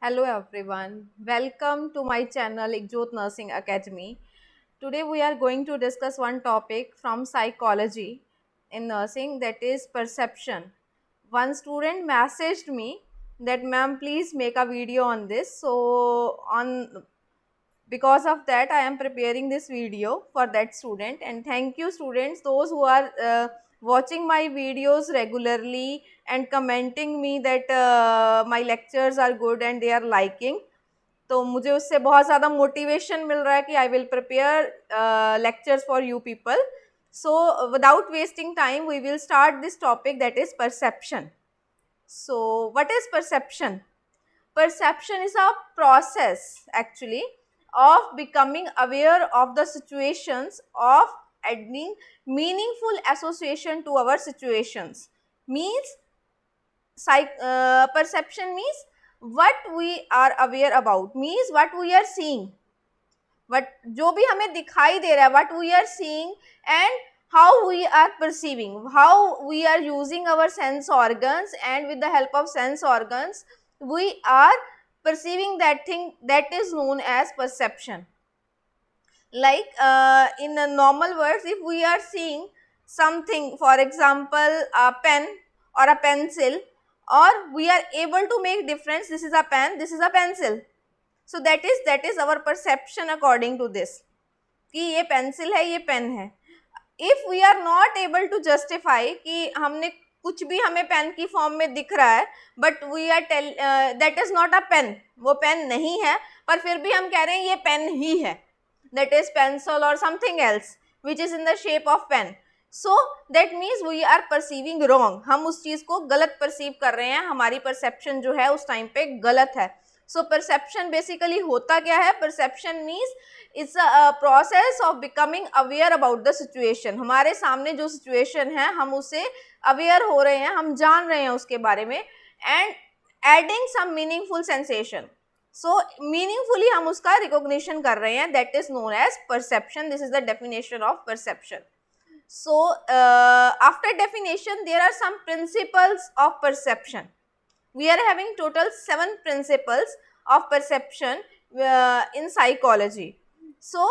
Hello everyone, welcome to my channel Ikjot Nursing Academy. Today we are going to discuss one topic from psychology in nursing, that is perception. One student messaged me that ma'am please make a video on this. So on because of that I am preparing this video for that student, and thank you students, those who are watching my videos regularly and commenting me that my lectures are good and they are liking. तो मुझे उससे बहुत ज़्यादा motivation मिल रहा है कि I will prepare lectures for you people. So without wasting time we will start this topic, that is perception. So what is perception? Perception is a process actually of becoming aware of the situations, of adding meaningful association to our situations. Means perception means what we are aware about, means what we are seeing, what जो भी हमें दिखाई दे रहा है, what we are seeing and how we are perceiving, how we are using our sense organs, and with the help of sense organs we are perceiving that thing, that is known as perception. Like in a normal words, if we are seeing something, for example a pen or a pencil, or we are able to make difference, this is a pen, this is a pencil, so that is our perception according to this कि ये pencil है, ये pen है. If we are not able to justify कि हमने कुछ भी हमें पेन की फॉर्म में दिख रहा है, but we are tell that is not a pen, वो पेन नहीं है, पर फिर भी हम कह रहे हैं ये पेन ही है, दैट इज पेंसिल और something else which is in the shape of pen. So that means we are perceiving wrong, हम उस चीज़ को गलत परसीव कर रहे हैं, हमारी परसेप्शन जो है उस टाइम पे गलत है. सो परसेप्शन बेसिकली होता क्या है? Perception means it's a process of becoming aware about the situation. हमारे सामने जो सिचुएशन है हम उससे अवेयर हो रहे हैं, हम जान रहे हैं उसके बारे में, and adding some meaningful sensation. So meaningfully हम उसका रिकॉग्निशन कर रहे हैं, that is known as perception. This is the definition of perception. So after definition there are some principles of perception. We are having total 7 principles of perception in psychology. So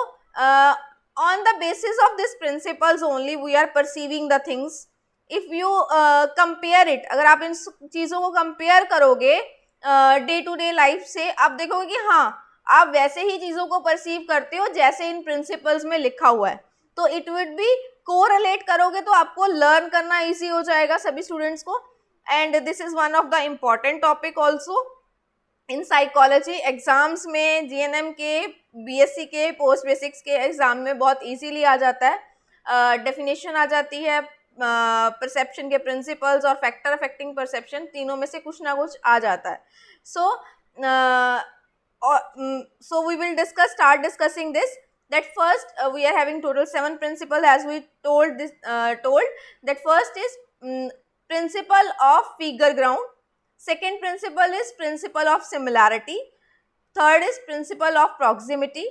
on the basis of these principles only we are perceiving the things. If you compare it, अगर आप इन चीज़ों को compare करोगे day to day life से, आप देखोगे कि हाँ आप वैसे ही चीज़ों को परसीव करते हो जैसे इन प्रिंसिपल्स में लिखा हुआ है. तो इट वुड बी कोरिलेट करोगे तो आपको लर्न करना इजी हो जाएगा सभी स्टूडेंट्स को. And this is one of the important topic also in psychology. Exams में जीएनएम के, बीएससी के, पोस्ट बेसिक्स के एग्जाम में बहुत इजीली आ जाता है. डेफिनेशन आ जाती है, परसेप्शन के प्रिंसिपल्स और फैक्टर अफेक्टिंग परसेप्शन, तीनों में से कुछ ना कुछ आ जाता है. So we will start discussing this. That first we are having total 7 principles, as we told that first is principle of figure ground. Second principle is principle of similarity. Third is principle of proximity.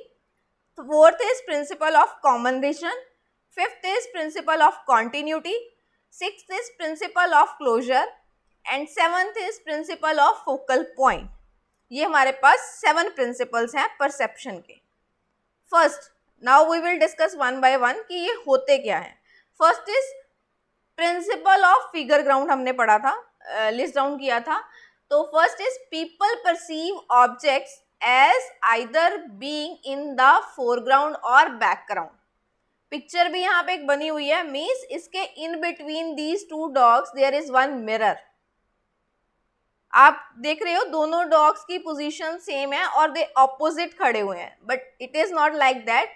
Fourth is principle of common region. Fifth is principle of continuity. Sixth is principle of closure, and seventh is principle of focal point. ये हमारे पास 7 principles हैं perception के. First, now we will discuss one by one कि ये होते क्या है. First is principle of figure ground, हमने पढ़ा था, लिस्ट डाउन किया था. तो first is people perceive objects as either being in the foreground और बैकग्राउंड. पिक्चर भी यहाँ पे एक बनी हुई है, मीन्स इसके in between these two dogs there is one mirror. आप देख रहे हो दोनों डॉग्स की पोजीशन सेम है और दे ऑपोजिट खड़े हुए हैं, but it is not like that,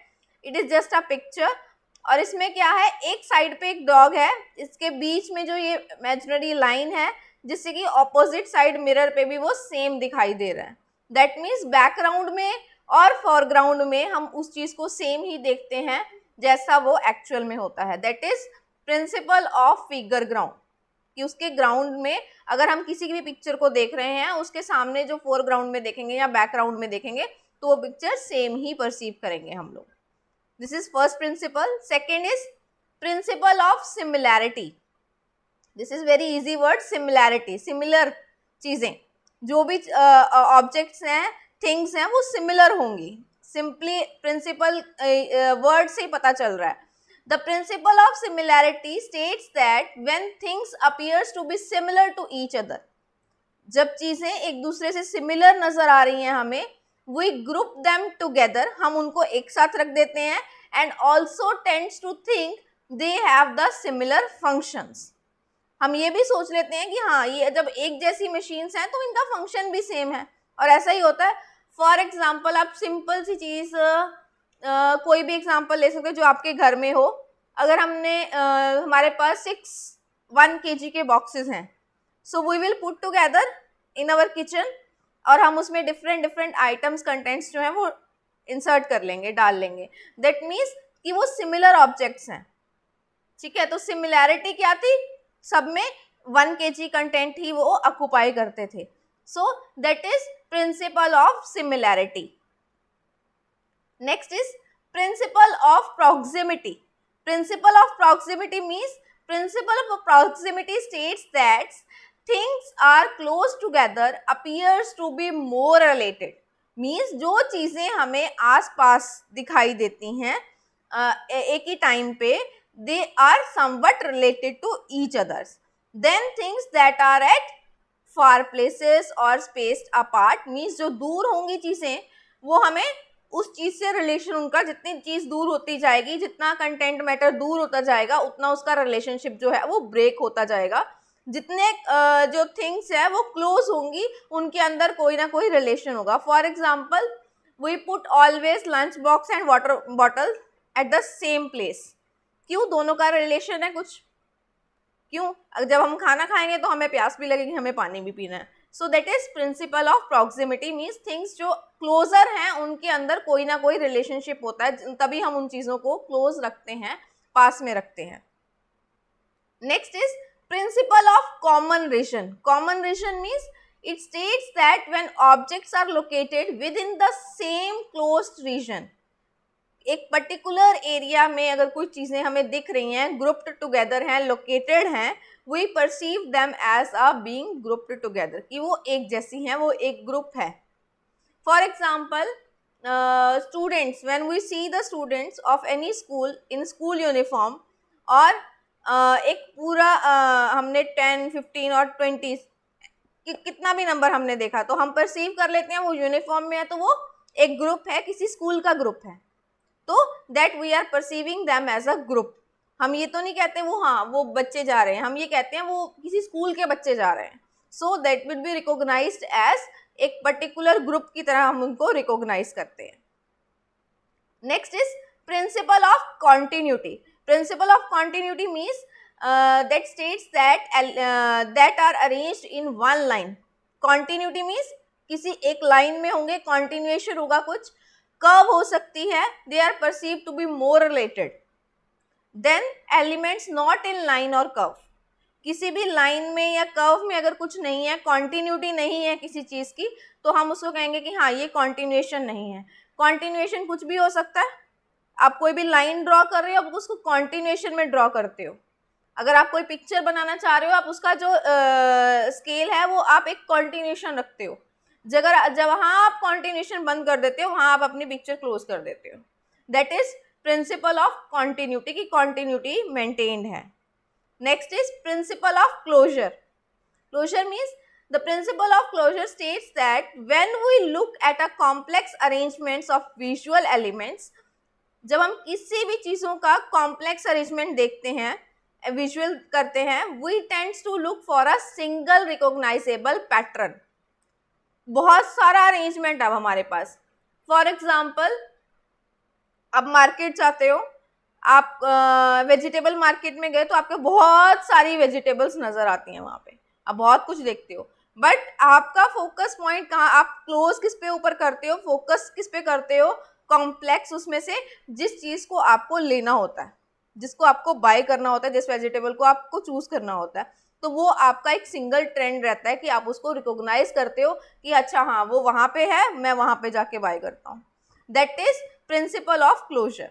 it is just a picture. और इसमें क्या है, एक साइड पे एक डॉग है, इसके बीच में जो ये इमेजिनरी लाइन है जिससे कि ऑपोजिट साइड मिरर पे भी वो सेम दिखाई दे रहा है. दैट मीन्स बैकग्राउंड में और फॉरग्राउंड में हम उस चीज को सेम ही देखते हैं जैसा वो एक्चुअल में होता है. That is principle of figure ground, कि उसके ग्राउंड में अगर हम किसी भी पिक्चर को देख रहे हैं, उसके सामने जो फोरग्राउंड में देखेंगे या बैकग्राउंड में देखेंगे तो वो पिक्चर सेम ही परसीव करेंगे हम लोग. This is first principle. Second is principle of similarity. This is very easy word, similarity, similar चीजें जो भी ऑब्जेक्ट्स हैं, थिंग्स हैं, वो सिमिलर होंगी। सिंपली प्रिंसिपल वर्ड से ही पता चल रहा है। The principle of similarity states that when things appears to be similar to each other, जब चीजें एक दूसरे से सिमिलर नजर आ रही हैं हमें, वी ग्रुप देम टुगेदर, हम उनको एक साथ रख देते हैं, and also tends to think they have the similar functions. हम ये भी सोच लेते हैं कि हाँ, ये जब एक जैसी मशीन्स हैं तो इनका फंक्शन भी सेम है, और ऐसा ही होता है। फॉर एग्जाम्पल, आप सिंपल सी चीज कोई भी एग्जाम्पल ले सकते हो जो आपके घर में हो। अगर हमारे पास 1 kg के बॉक्सेस हैं, so we will put together in our kitchen, और हम उसमें डिफरेंट आइटम्स, कंटेंट्स जो हैं वो इंसर्ट कर लेंगे, डाल लेंगे। दैट मीन्स कि वो सिमिलर ऑब्जेक्ट्स हैं, ठीक है। तो सिमिलैरिटी क्या थी, सब में 1 kg कंटेंट ही वो ऑक्युपाई करते थे। So that is principle of similarity. Next is principle of proximity. Principle of proximity means, principle of proximity states that things are close together appears to be more related. Means जो चीजें हमें आसपास दिखाई देती हैं एक ही टाइम पे, they are somewhat related to each others then things that are at far places or spaced apart means जो दूर होंगी चीजें, वो हमें उस चीज से रिलेशन, उनका जितनी चीज दूर होती जाएगी, जितना कंटेंट मैटर दूर होता जाएगा, उतना उसका रिलेशनशिप जो है वो ब्रेक होता जाएगा। जितने जो थिंग्स है वो क्लोज होंगी, उनके अंदर कोई ना कोई रिलेशन होगा। For example, we put always lunch box and water bottle at the same place. क्यों? दोनों का रिलेशन है कुछ। क्यों? जब हम खाना खाएंगे तो हमें प्यास भी लगेगी, हमें पानी भी पीना है। सो that is principle of proximity means things जो क्लोजर हैं उनके अंदर कोई ना कोई रिलेशनशिप होता है, तभी हम उन चीजों को क्लोज रखते हैं, पास में रखते हैं। Next is principle of common region. Common region means it states that when objects are located within the same closed region, एक पर्टिकुलर एरिया में अगर कुछ चीजें हमें दिख रही हैं, ग्रुप्ड टुगेदर हैं, लोकेटेड हैं, we perceive them as a being grouped together, कि वो एक जैसी हैं, वो एक ग्रुप है। For example, students, when we see the students of any school in school uniform, और एक पूरा हमने 10, 15 और 20 कितना भी नंबर हमने देखा, तो हम परसीव कर लेते हैं वो यूनिफॉर्म में है, तो वो एक ग्रुप है, किसी स्कूल का ग्रुप है। तो that we are perceiving them as a group. हम ये तो नहीं कहते वो बच्चे जा रहे हैं, हम ये कहते हैं वो किसी स्कूल के बच्चे जा रहे हैं। So that will be recognised as एक पर्टिकुलर ग्रुप की तरह हम उनको रिकॉग्नाइज करते हैं। Next is principle of continuity. Principle of continuity means that states that are arranged in one line. Continuity means किसी एक लाइन में होंगे, कॉन्टिन्यूएशन होगा कुछ, कर्व हो सकती है, they are perceive to be more related than elements not in line और कर्व। किसी भी लाइन में या कर्व में अगर कुछ नहीं है, कॉन्टिन्यूटी नहीं है किसी चीज की, तो हम उसको कहेंगे कि हाँ, ये कॉन्टिन्यूएशन नहीं है। कॉन्टिन्यूएशन कुछ भी हो सकता है। आप कोई भी लाइन ड्रॉ कर रहे हो, आप उसको कॉन्टिन्यूएशन में ड्रॉ करते हो। अगर आप कोई पिक्चर बनाना चाह रहे हो, आप उसका जो स्केल है वो आप एक कॉन्टिन्यूएशन रखते हो। जब वहाँ आप कॉन्टिन्यूएशन बंद कर देते हो, वहाँ आप अपनी पिक्चर क्लोज कर देते हो। That is principle of continuity, की कॉन्टिन्यूटी मेंटेन्ड है। Next is principle of closure. Closure means the principle of closure states that when we look at a complex arrangements of visual elements, जब हम किसी भी चीज़ों का कॉम्प्लेक्स अरेंजमेंट देखते हैं, विजुअल करते हैं, we tends to look for a single recognisable pattern. बहुत सारा अरेंजमेंट अब हमारे पास। फॉर एग्जाम्पल, आप मार्केट जाते हो, आप वेजिटेबल मार्केट में गए तो आपको बहुत सारी वेजिटेबल्स नजर आती हैं, वहाँ पे आप बहुत कुछ देखते हो, बट आपका फोकस पॉइंट कहाँ, आप क्लोज किस पे ऊपर करते हो, फोकस किस पे करते हो, कॉम्प्लेक्स उसमें से जिस चीज़ को आपको लेना होता है, जिसको आपको बाय करना होता है, जिस वेजिटेबल को आपको चूज करना होता है, तो वो आपका एक सिंगल ट्रेंड रहता है कि आप उसको रिकॉग्नाइज करते हो कि अच्छा हाँ, वो वहाँ पे है, मैं वहाँ पे जाके बाय करता हूँ। That is principle of closure.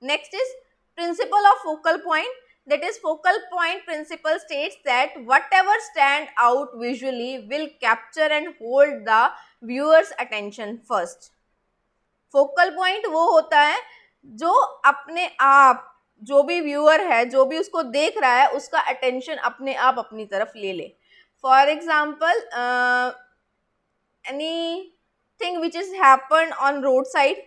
Next is principle of focal point, that is focal point principle states that whatever stand out visually will capture and hold the viewer's attention first. Focal point वो होता है जो अपने आप, जो भी viewer है, जो भी उसको देख रहा है, उसका अटेंशन अपने आप अपनी तरफ ले ले. For example anything which is happen on road side.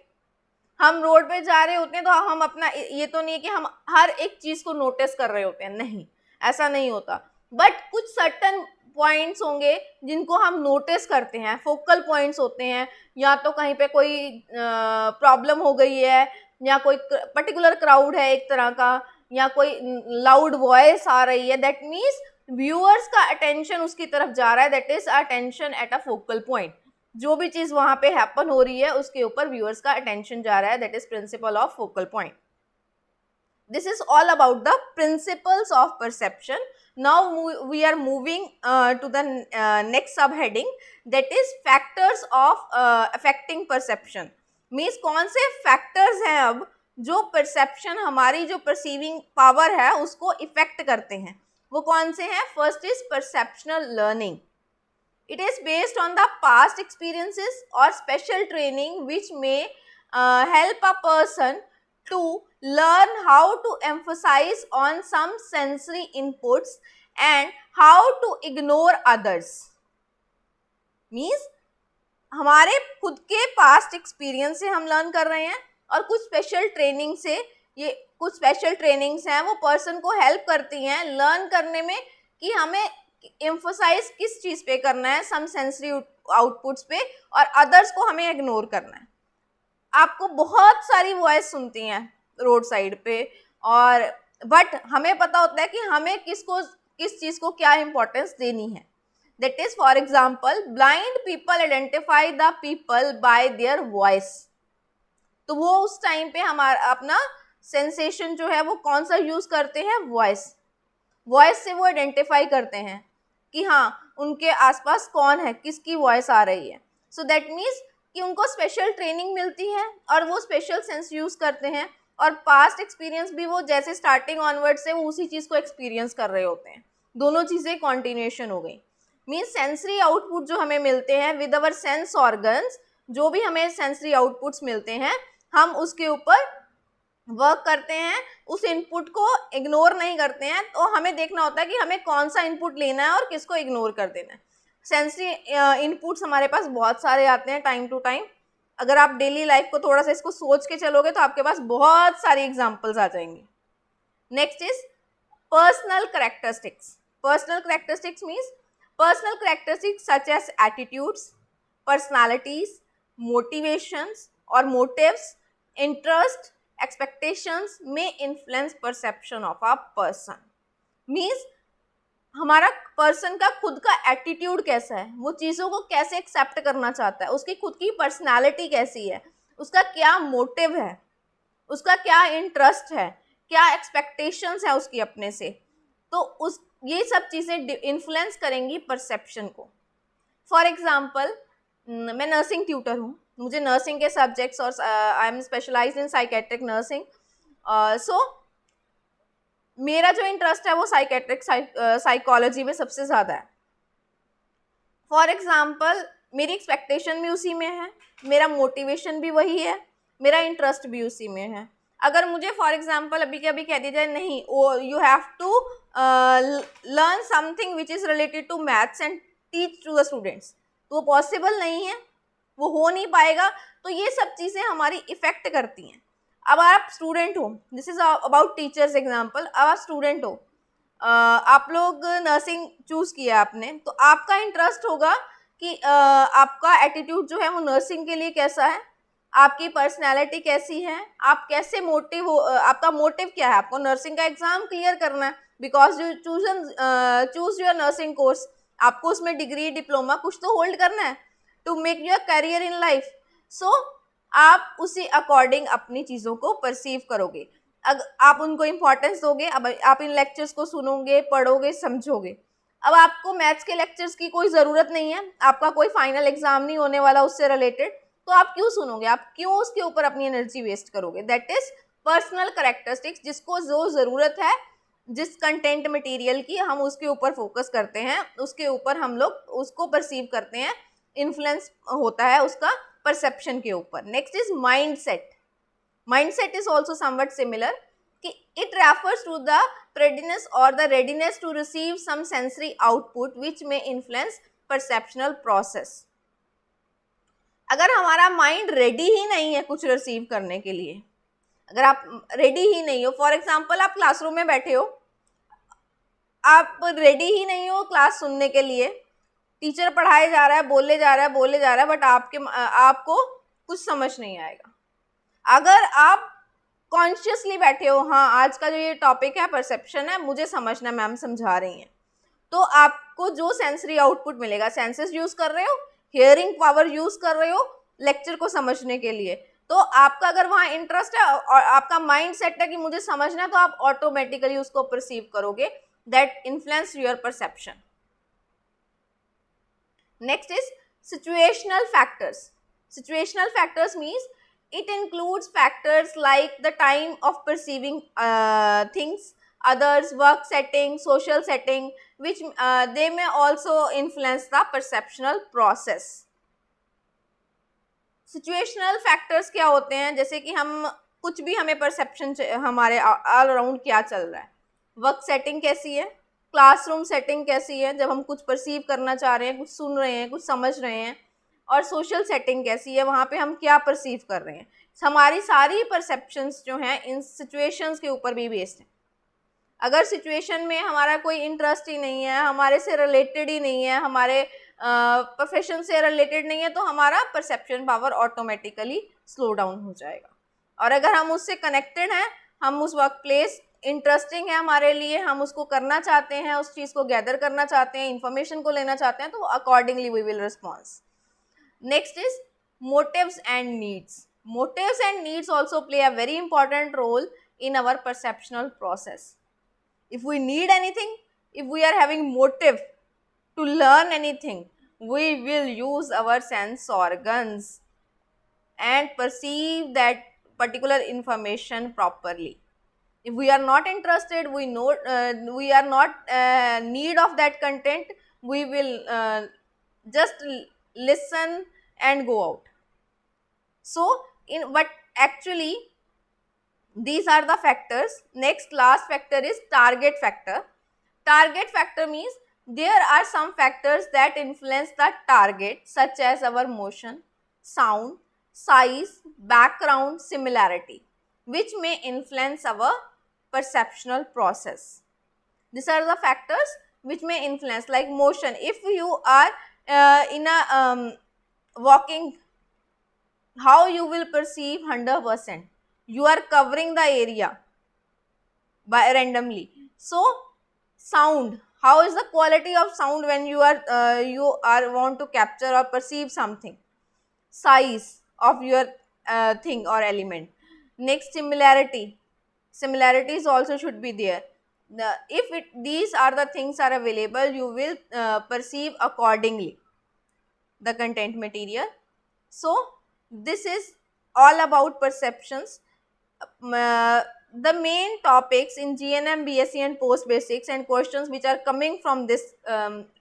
हम रोड पे जा रहे होते हैं तो हम अपना, ये तो नहीं है कि हम हर एक चीज को नोटिस कर रहे होते हैं, नहीं, ऐसा नहीं होता, बट कुछ सर्टन पॉइंट्स होंगे जिनको हम नोटिस करते हैं, फोकल पॉइंट्स होते हैं. या तो कहीं पे कोई प्रॉब्लम हो गई है, या कोई पर्टिकुलर क्राउड है एक तरह का, या कोई लाउड वॉइस आ रही है, दैट मीन्स व्यूअर्स का अटेंशन उसकी तरफ जा रहा है, that is attention at a focal point. जो भी चीज वहां पे हैपन हो रही है उसके ऊपर व्यूअर्स का अटेंशन जा रहा है, that is principle of focal point. This is all about the principles of perception. Now we are moving to the next subheading, that is factors of affecting perception. Means कौन से factors हैं अब जो perception, हमारी जो perceiving power है उसको affect करते हैं, वो कौन से हैं? First is perceptual learning. It is based on the past experiences or special training which may help a person to learn how to emphasize on some sensory inputs and how to ignore others. Means हमारे खुद के past experience से हम learn कर रहे हैं, और कुछ स्पेशल ट्रेनिंग से, ये कुछ स्पेशल ट्रेनिंग्स हैं वो पर्सन को हेल्प करती हैं लर्न करने में कि हमें एम्फोसाइज किस चीज़ पे करना है, सम सेंसरी आउटपुट्स पे, और अदर्स को हमें इग्नोर करना है. आपको बहुत सारी वॉइस सुनती हैं रोड साइड पे, और बट हमें पता होता है कि हमें किस चीज़ को क्या इंपॉर्टेंस देनी है. That is for example blind people identify the people bye their voice. तो वो उस टाइम पे हमारा अपना सेंसेशन जो है वो कौन सा यूज करते हैं? वॉइस से वो आइडेंटिफाई करते हैं कि हाँ उनके आसपास कौन है, किसकी वॉइस आ रही है. सो दैट मीन्स कि उनको स्पेशल ट्रेनिंग मिलती है और वो स्पेशल सेंस यूज करते हैं, और पास्ट एक्सपीरियंस भी वो जैसे स्टार्टिंग ऑनवर्ड से वो उसी चीज़ को एक्सपीरियंस कर रहे होते हैं. दोनों चीज़ें कॉन्टिन्यूएशन हो गई. मीन्स सेंसरी आउटपुट जो हमें मिलते हैं विद अवर सेंस ऑर्गन्स, जो भी हमें सेंसरी आउटपुट्स मिलते हैं हम उसके ऊपर वर्क करते हैं, उस इनपुट को इग्नोर नहीं करते हैं. तो हमें देखना होता है कि हमें कौन सा इनपुट लेना है और किसको इग्नोर कर देना है. सेंसरी इनपुट्स हमारे पास बहुत सारे आते हैं टाइम टू टाइम. अगर आप डेली लाइफ को थोड़ा सा इसको सोच के चलोगे तो आपके पास बहुत सारी एग्जांपल्स आ जाएंगी. Next is personal characteristics. Personal characteristics means personal characteristics such as attitudes, personalities, motivations और motives, interest, expectations may influence perception of a person. Means हमारा पर्सन का खुद का एटीट्यूड कैसा है, वो चीज़ों को कैसे एक्सेप्ट करना चाहता है, उसकी खुद की पर्सनालिटी कैसी है, उसका क्या मोटिव है, उसका क्या इंटरेस्ट है, क्या एक्सपेक्टेशंस है उसकी अपने से. तो ये सब चीज़ें इन्फ्लुएंस करेंगी परसेप्शन को. फॉर एग्जाम्पल मैं नर्सिंग ट्यूटर हूँ, मुझे नर्सिंग के सब्जेक्ट्स और I am specialised in psychiatric nursing. So मेरा जो इंटरेस्ट है वो साइकेट्रिक साइकोलॉजी में सबसे ज़्यादा है. फॉर एग्जाम्पल मेरी एक्सपेक्टेशन भी उसी में है, मेरा मोटिवेशन भी वही है, मेरा इंटरेस्ट भी उसी में है. अगर मुझे फॉर एग्जाम्पल अभी के अभी कह दिया जाए नहीं, you have to learn something which is related to maths and teach to the students, तो वो पॉसिबल नहीं है, वो हो नहीं पाएगा. तो ये सब चीज़ें हमारी इफ़ेक्ट करती हैं. अब आप स्टूडेंट हो, this is about teachers example. अब आप स्टूडेंट हो, आप लोग नर्सिंग चूज़ किया आपने, तो आपका इंटरेस्ट होगा कि आपका एटीट्यूड जो है वो नर्सिंग के लिए कैसा है, आपकी पर्सनैलिटी कैसी है, आप कैसे मोटिव हो, आपका मोटिव क्या है, आपको नर्सिंग का एग्ज़ाम क्लियर करना है because you choose your nursing course, आपको उसमें डिग्री डिप्लोमा कुछ तो होल्ड करना है to make your career in life. So आप उसी अकॉर्डिंग अपनी चीज़ों को परसीव करोगे, अगर आप उनको इम्पोर्टेंस दोगे. अब आप इन लेक्चर्स को सुनोगे, पढ़ोगे, समझोगे. अब आपको मैथ्स के लेक्चर्स की कोई ज़रूरत नहीं है, आपका कोई फाइनल एग्जाम नहीं होने वाला उससे रिलेटेड, तो आप क्यों सुनोगे, आप क्यों उसके ऊपर अपनी एनर्जी वेस्ट करोगे. दैट इज पर्सनल कैरेक्टरिस्टिक्स, जिसको जो ज़रूरत है जिस कंटेंट मटेरियल की हम उसके ऊपर फोकस करते हैं, उसके ऊपर हम लोग उसको परसीव करते हैं, इन्फ्लुएंस होता है उसका परसेप्शन के ऊपर। Next is mindset. Mindset is also somewhat similar कि it refers to the preparedness और the readiness to receive some sensory output which may influence perceptual process. अगर हमारा माइंड रेडी ही नहीं है कुछ रिसीव करने के लिए, अगर आप रेडी ही नहीं हो, फॉर एग्जाम्पल आप क्लासरूम में बैठे हो, आप रेडी ही नहीं हो क्लास सुनने के लिए, टीचर पढ़ाए जा रहा है, बोले जा रहा है, बट आपको कुछ समझ नहीं आएगा। अगर आप कॉन्शियसली बैठे हो, हाँ आज का जो ये टॉपिक है परसेप्शन है, मुझे समझना, मैम समझा रही हैं, तो आपको जो सेंसरी आउटपुट मिलेगा, सेंसेस यूज कर रहे हो, हियरिंग पावर यूज कर रहे हो लेक्चर को समझने के लिए, तो आपका अगर वहां इंटरेस्ट है और आपका माइंड सेट है कि मुझे समझना है, तो आप ऑटोमेटिकली उसको परसीव करोगे, that influence your perception. Next is situational factors. Situational factors means it includes factors like the time of perceiving things, others, work setting, social setting, which they may also influence the perceptual process. Situational factors क्या होते हैं? जैसे कि हम कुछ भी हमें perception हमारे ऑल अराउंड क्या चल रहा है, वर्क सेटिंग कैसी है, क्लासरूम सेटिंग कैसी है जब हम कुछ परसीव करना चाह रहे हैं, कुछ सुन रहे हैं, कुछ समझ रहे हैं, और सोशल सेटिंग कैसी है, वहाँ पे हम क्या परसीव कर रहे हैं। हमारी सारी परसेप्शंस जो हैं इन सिचुएशंस के ऊपर भी बेस्ड हैं। अगर सिचुएशन में हमारा कोई इंटरेस्ट ही नहीं है, हमारे से रिलेटेड ही नहीं है, हमारे प्रोफेशन से रिलेटेड नहीं है, तो हमारा perception power automatically slow down हो जाएगा। और अगर हम उससे कनेक्टेड हैं, हम उस वर्क प्लेस इंटरेस्टिंग है हमारे लिए, हम उसको करना चाहते हैं, उस चीज़ को गैदर करना चाहते हैं, इंफॉर्मेशन को लेना चाहते हैं, तो accordingly we will response. Next is motives and needs. Motives and needs also play a very important role in our perceptual process. If we need anything, if we are having motive to learn anything, we will use our sense organs and perceive that particular information properly. If we are not interested, we are not need of that content, we will just listen and go out. So but actually these are the factors. Next last factor is target factor. Target factor means there are some factors that influence the target, such as our motion, sound, size, background, similarity, which may influence our perceptual process. These are the factors which may influence, like motion. If you are in a walking, how you will perceive 100%? You are covering the area by randomly. So sound, how is the quality of sound when you are want to capture or perceive something? Size of your thing or element. Next, similarity. Similarities also should be there. If these are the things are available, you will perceive accordingly the content material. So this is all about perceptions. The main topics in GNM, BSc and Post Basics and questions which are coming from this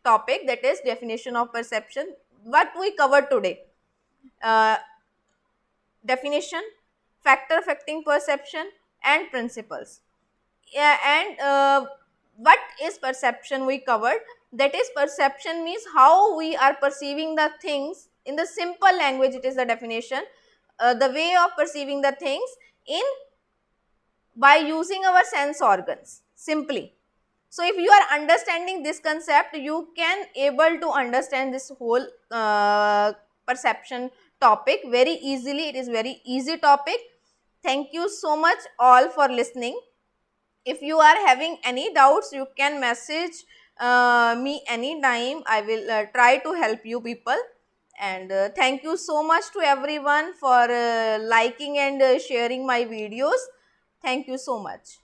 topic, that is definition of perception, what we covered today. Definition, factor affecting perception and principles. And what is perception we covered, that is perception means how we are perceiving the things. In the simple language, it is the definition, the way of perceiving the things by using our sense organs simply. So if you are understanding this concept, you can able to understand this whole perception topic very easily. It is very easy topic. Thank you so much all for listening. If you are having any doubts, you can message me anytime. I will try to help you people. And thank you so much to everyone for liking and sharing my videos. Thank you so much.